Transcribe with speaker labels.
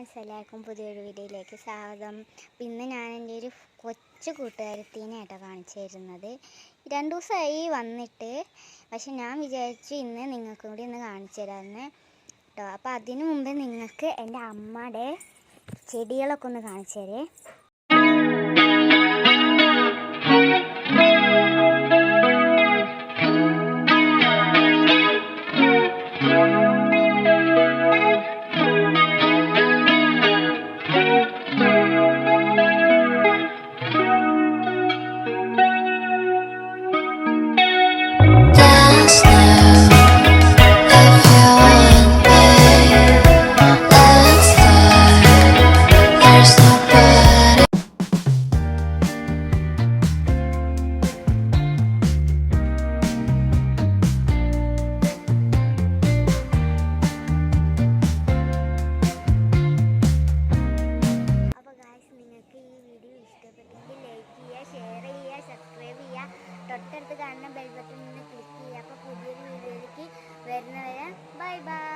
Speaker 1: Friends, എല്ലാവർക്കും പുതിയൊരു വീഡിയോയിലേക്ക് സ്വാഗതം. പിന്നെ ഞാൻ എൻ്റെ ഒരു കൊച്ചു കൂട്ടുകാരത്തിനെയാട്ടോ കാണിച്ചു തരുന്നത്. 2 ദിവസമായി വന്നിട്ട്, പക്ഷെ ഞാൻ വിചാരിച്ചു ഇന്ന് നിങ്ങൾക്കും കൂടി ഒന്ന് കാണിച്ചു തരാമെന്ന് കേട്ടോ. അപ്പോൾ അതിനു മുമ്പ് നിങ്ങൾക്ക് എൻ്റെ അമ്മയുടെ ചെടികളൊക്കെ ഒന്ന് കാണിച്ചു തരേ. തൊട്ടടുത്ത് കാണുന്ന ബെൽ ബട്ടൺ ഒന്ന് ക്ലിക്ക് ചെയ്യുക. അപ്പോൾ പുതിയൊരു വീഡിയോയിലേക്ക് വരുന്നവരെ ബൈ ബൈ.